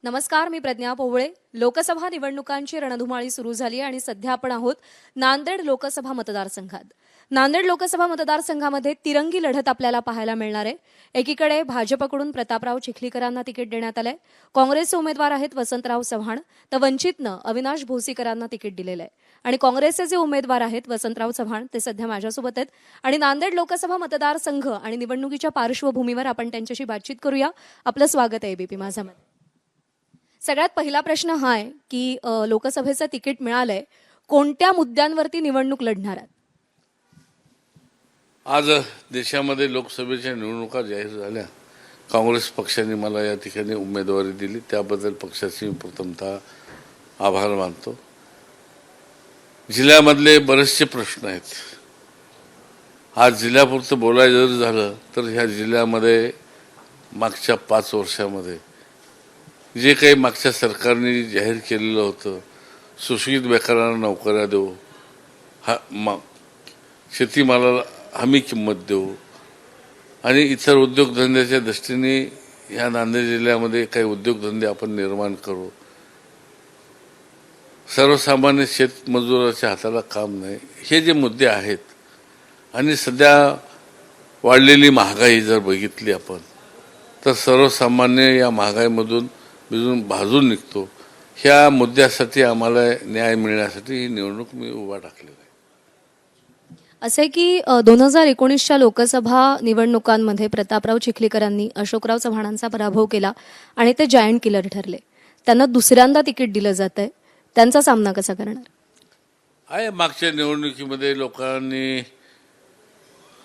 नमस्कार, मी प्रज्ञा पोवळे. लोकसभा निवडणुकांची रणधुमाळी सुरू झाली आणि सध्या आपण आहोत नांदेड लोकसभा मतदारसंघात. नांदेड लोकसभा मतदारसंघामध्ये तिरंगी लढत आपल्याला पाहायला मिळणार आहे. एकीकडे भाजपकडून प्रतापराव चिखलीकरांना तिकीट देण्यात आलंय. काँग्रेसचे उमेदवार आहेत वसंतराव चव्हाण, तर वंचितनं अविनाश भोसीकरांना तिकीट दिलेलं आहे. आणि काँग्रेसचे जे उमेदवार आहेत वसंतराव चव्हाण ते सध्या माझ्यासोबत आहेत आणि नांदेड लोकसभा मतदारसंघ आणि निवडणुकीच्या पार्श्वभूमीवर आपण त्यांच्याशी बातचीत करूया. आपलं स्वागत आहे एबीपी माझामध्ये. सगळ्यात पहिला प्रश्न हा आहे की लोकसभेचं तिकीट मिळालंय, कोणत्या मुद्द्यांवरती निवडणूक लढणार आहात? आज देशामध्ये लोकसभेच्या निवडणुका जाहीर झाल्या. काँग्रेस पक्षाने मला या ठिकाणी उमेदवारी दिली, त्याबद्दल पक्षाचे मी प्रथमतः आभार मानतो. जिल्ह्यामधले बरेचसे प्रश्न आहेत. आज जिल्ह्यापुरतं बोलायचं जर झालं तर ह्या जिल्ह्यामध्ये मागच्या 5 वर्षामध्ये जे काही मागच्या सरकारने जाहीर केलेलं होतं, सुशिक्षित बेकारांना नोकऱ्या देऊ, शेतीमालाला हमी किंमत देऊ आणि इतर उद्योगधंद्याच्या दृष्टीने ह्या नांदेड जिल्ह्यामध्ये काही उद्योगधंदे आपण निर्माण करू. सर्वसामान्य शेतमजुराच्या हाताला काम नाही, हे जे मुद्दे आहेत. आणि सध्या वाढलेली महागाई जर बघितली आपण तर सर्वसामान्य या महागाईमधून भाजून निघतो. ह्या मुद्द्यासाठी आम्हाला न्याय मिळण्यासाठी ही निवडणूक मी उभा टाकलेली आहे. असे की 2019च्या लोकसभा निवडणुकांमध्ये प्रतापराव चिखलीकरांनी अशोकराव चव्हाणांचा पराभव केला आणि ते जायंट किलर ठरले. त्यांना दुसऱ्यांदा तिकीट दिलं जात आहे. त्यांचा सामना कसा करणार आहे? मागच्या निवडणुकीमध्ये लोकांनी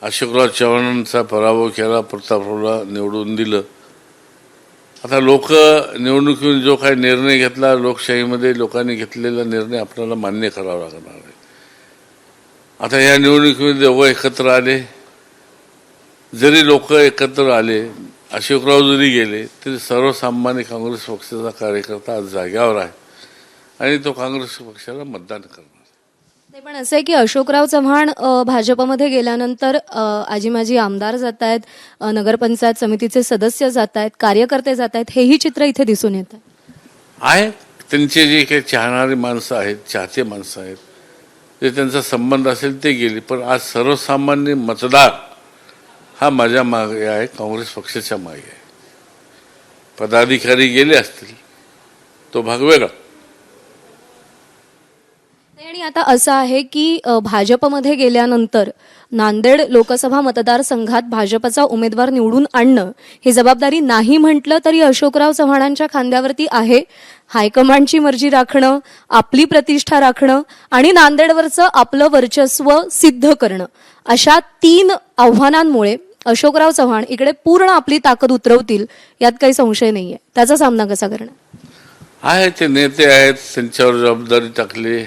अशोकराव चव्हाणांचा पराभव केला, प्रतापरावला निवडून दिलं. आता लोक निवडणुकीतून जो काही निर्णय घेतला, लोकशाहीमध्ये लोकांनी घेतलेला निर्णय आपल्याला मान्य करावा लागणार आहे. आता या निवडणुकीमध्ये दोघं एकत्र आले, जरी लोक एकत्र आले, अशोकराव जरी गेले तरी सर्वसामान्य काँग्रेस पक्षाचा कार्यकर्ता आज जाग्यावर आहे आणि तो काँग्रेस पक्षाला मतदान करणार. नाही, पण असं आहे की अशोकराव चव्हाण भाजपमध्ये गेल्यानंतर आजी आमदार जात आहेत, नगरपंचायत समितीचे सदस्य जात आहेत, कार्यकर्ते जात आहेत, हेही चित्र इथे दिसून येतं आहे. त्यांचे जे काही चाहणारी माणसं आहेत, चाहते माणसं आहेत, जे त्यांचा संबंध असेल ते गेले. पण आज सर्वसामान्य मतदार हा माझ्या मागे आहे, काँग्रेस पक्षाच्या मागे आहे. पदाधिकारी गेले असतील तो भाग वेगळा. आणि आता असं आहे की भाजपमध्ये गेल्यानंतर नांदेड लोकसभा मतदारसंघात भाजपचा उमेदवार निवडून आणणं ही जबाबदारी नाही म्हटलं तरी अशोकराव चव्हाणांच्या खांद्यावरती आहे. हायकमांडची मर्जी राखणं, आपली प्रतिष्ठा राखणं आणि नांदेडवरचं आपलं वर्चस्व सिद्ध करणं, अशा 3 आव्हानांमुळे अशोकराव चव्हाण इकडे पूर्ण आपली ताकद उतरवतील यात काही संशय नाहीये. त्याचा सामना कसा करणार आहे? ते नेते आहेत, त्यांच्यावर जबाबदारी टाकली.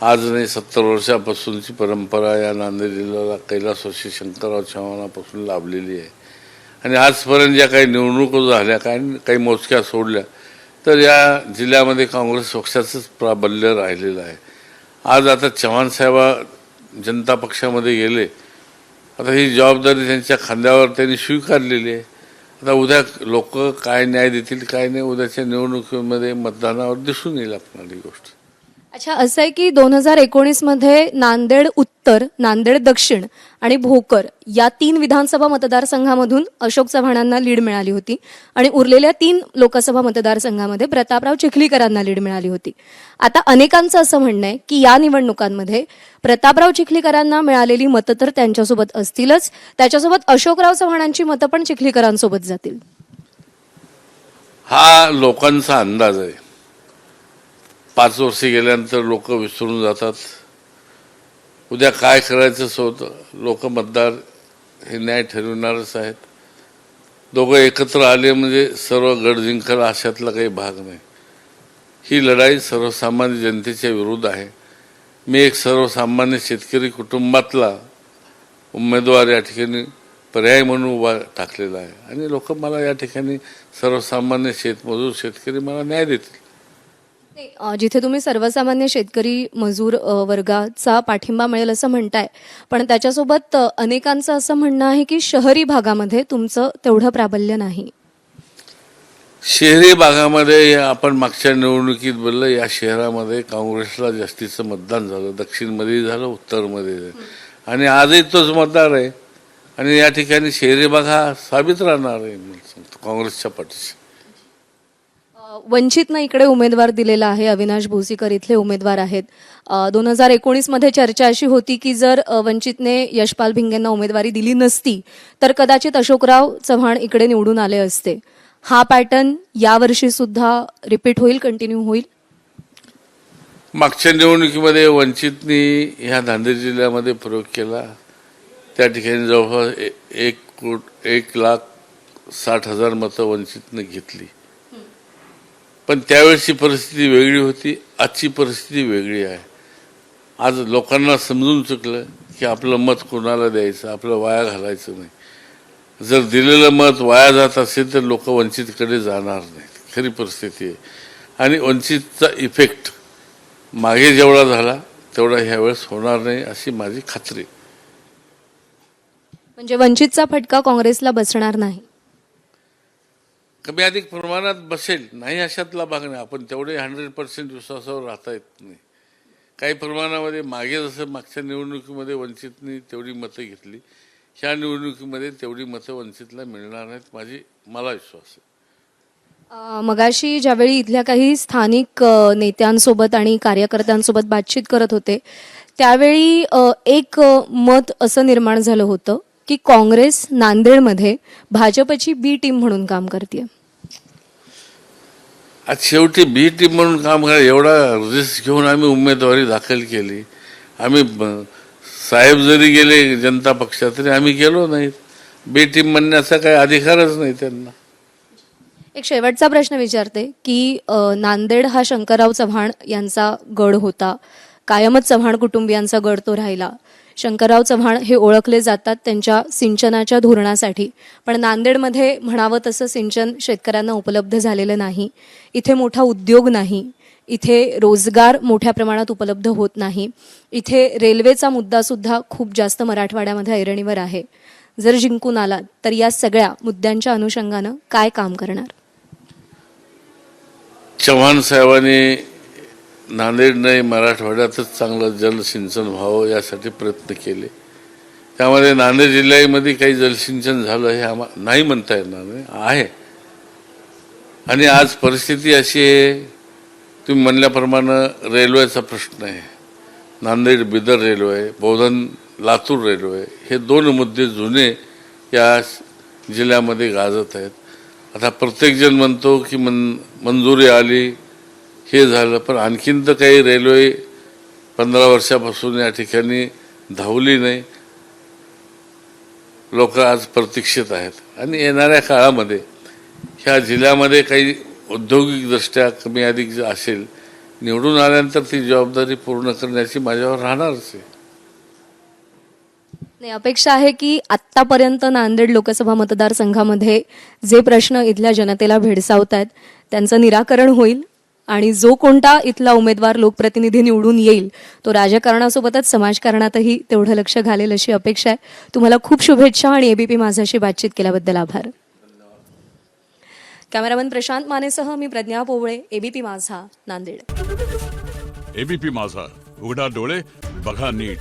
आज नाही, 70 वर्षापासूनची परंपरा या नांदेड जिल्ह्याला कैलासवासी शंकरराव चव्हाणापासून लाभलेली आहे. आणि आजपर्यंत ज्या काही निवडणुका झाल्या, काही मोजक्या सोडल्या, तर या जिल्ह्यामध्ये काँग्रेस पक्षाचंच प्राबल्य राहिलेलं आहे. आज आता चव्हाण साहेब जनता पक्षामध्ये गेले, आता ही जबाबदारी त्यांच्या खांद्यावर त्यांनी स्वीकारलेली आहे. आता उद्या लोक काय न्याय देतील काय नाही, उद्याच्या निवडणुकीमध्ये मतदानावर दिसून येईल आपल्याला ही गोष्ट. अच्छा, असं आहे की 2019 मध्ये नांदेड उत्तर, नांदेड दक्षिण आणि भोकर या 3 विधानसभा मतदारसंघामधून अशोक चव्हाणांना लीड मिळाली होती आणि उरलेल्या 3 लोकसभा मतदारसंघामध्ये प्रतापराव चिखलीकरांना लीड मिळाली होती. आता अनेकांचं असं म्हणणं आहे की या निवडणुकांमध्ये प्रतापराव चिखलीकरांना मिळालेली मतं तर त्यांच्यासोबत असतीलच, त्याच्यासोबत अशोकराव चव्हाणांची मतं पण चिखलीकरांसोबत जातील. हा लोकांचा अंदाज आहे. 5 वर्षे गेल्यानंतर लोक विसरून जातात. उद्या काय करायचं होतं, लोक मतदार हे न्याय ठरविणारच आहेत. दोघं एकत्र आले म्हणजे सर्व गड जिंकल अशातला काही भाग नाही. ही लढाई सर्वसामान्य जनतेच्या विरुद्ध आहे. मी एक सर्वसामान्य शेतकरी कुटुंबातला उमेदवार या ठिकाणी पर्याय म्हणून उभा टाकलेला आहे आणि लोक मला या ठिकाणी सर्वसामान्य शेतमजूर शेतकरी मला न्याय देतील. जिथे तुम्ही सर्वसामान्य शेतकरी मजूर वर्गाचा पाठिंबा मिळेल असं म्हणताय, पण त्याच्यासोबत अनेकांचं असं म्हणणं आहे की शहरी भागामध्ये तुमचं तेवढं प्राबल्य नाही. शहरी भागामध्ये आपण मागच्या निवडणुकीत बोललं, या शहरामध्ये काँग्रेसला जास्तीचं मतदान झालं. दक्षिणमध्ये झालं, उत्तरमध्ये झालं, आणि आजही तोच मतदार आहे. आणि या ठिकाणी शहरी भाग हा साबित राहणार आहे काँग्रेसच्या पाठीशी. वंचितनं इकडे उमेदवार दिलेला आहे. अविनाश भोसीकर इथले उमेदवार आहेत. 2019 मध्ये चर्चा अशी होती की जर वंचितने यशपाल भिंगेंना उमेदवारी दिली नसती तर कदाचित अशोकराव चव्हाण इकडे निवडून आले असते. हा पॅटर्न यावर्षी सुद्धा रिपीट होईल, कंटिन्यू होईल? मागच्या निवडणुकीमध्ये वंचितनी ह्या नांदेड जिल्ह्यामध्ये प्रयोग केला. त्या ठिकाणी जवळपास 1,60,000 मतं वंचितने घेतली. पण त्यावेळेची परिस्थिती वेगळी होती, आजची परिस्थिती वेगळी आहे. आज लोकांना समजून चुकलं की आपलं मत कोणाला द्यायचं, आपलं वाया घालायचं नाही. जर दिलेलं मत वाया जात असेल तर लोक वंचितकडे जाणार नाहीत, खरी परिस्थिती आहे. आणि वंचितचा इफेक्ट मागे जेवढा झाला तेवढा ह्यावेळेस होणार नाही अशी माझी खात्री. म्हणजे वंचितचा फटका काँग्रेसला बसणार नाही? कमी अधिक प्रमाणात बसेल, नाही अशातला भाग नाही. आपण तेवढे 100% विश्वासावर राहता येत नाही. काही प्रमाणामध्ये मागे जसं मागच्या निवडणुकीमध्ये वंचितनी तेवढी मतं घेतली, ह्या निवडणुकीमध्ये तेवढी मतं वंचितला मिळणार नाहीत, मला विश्वास आहे. मगाशी ज्यावेळी इथल्या काही स्थानिक नेत्यांसोबत आणि कार्यकर्त्यांसोबत बातचीत करत होते त्यावेळी एक मत असं निर्माण झालं होतं की काँग्रेस नांदेडमध्ये भाजपची बी टीम म्हणून काम करते. आज शेवटी बी टीम म्हणून काम करा एवढा रिस्क घेऊन आम्ही उमेदवारी दाखल केली. आम्ही साहेब जरी गेले जनता पक्षात तरी आम्ही गेलो नाहीत. बी टीम म्हणण्याचा काही अधिकारच नाही त्यांना. एक शेवटचा प्रश्न विचारते की नांदेड हा शंकरराव चव्हाण यांचा गड होता, कायमच चव्हाण कुटुंबियांचा गड तो राहिला. शंकरराव चव्हाण हे ओळखले जातात त्यांच्या सिंचनाच्या धोरणासाठी, पण नांदेडमध्ये म्हणावं तसं सिंचन शेतकऱ्यांना उपलब्ध झालेलं नाही. इथे मोठा उद्योग नाही, इथे रोजगार मोठ्या प्रमाणात उपलब्ध होत नाही, इथे रेल्वेचा मुद्दा सुद्धा खूप जास्त मराठवाड्यामध्ये ऐरणीवर आहे. जर जिंकून आलात तर या सगळ्या मुद्द्यांच्या अनुषंगानं काय काम करणार? चव्हाण साहेबांनी नांदेड नाही मराठवाड्यातच चांगलं जलसिंचन व्हावं यासाठी प्रयत्न केले. त्यामध्ये नांदेड जिल्ह्यामध्ये काही जलसिंचन झालं हे नाही म्हणता येणार नाही, आहे. आणि आज परिस्थिती अशी आहे, तुम्ही म्हणल्याप्रमाणे रेल्वेचा प्रश्न आहे. नांदेड बिदर रेल्वे, बोधन लातूर रेल्वे, हे 2 मुद्दे जुने या जिल्ह्यामध्ये गाजत आहेत. आता प्रत्येकजण म्हणतो की मंजुरी आली, हे झालं, पण आणखीन तर काही रेल्वे 15 वर्षापासून या ठिकाणी धावली नाही. लोक आज प्रतीक्षित आहेत. आणि येणाऱ्या काळामध्ये ह्या जिल्ह्यामध्ये काही औद्योगिकदृष्ट्या कमी अधिक असेल, निवडून आल्यानंतर ती जबाबदारी पूर्ण करण्याची माझ्यावर राहणारच आहे. नाही, अपेक्षा आहे की आत्तापर्यंत नांदेड लोकसभा मतदारसंघामध्ये जे प्रश्न इथल्या जनतेला भेडसावत आहेत त्यांचं निराकरण होईल आणि जो कोणता इथला उमेदवार लोकप्रतिनिधी निवडून येईल तो राजकारणासोबतच समाजकारणातही तेवढं लक्ष घालेल अशी अपेक्षा आहे. तुम्हाला खूप शुभेच्छा आणि एबीपी माझाशी बातचीत केल्याबद्दल आभार. कॅमेरामन प्रशांत मानेसह मी प्रज्ञा पोवळे, एबीपी माझा, नांदेड. एबीपी माझा, उघडा डोळे बघा नीट.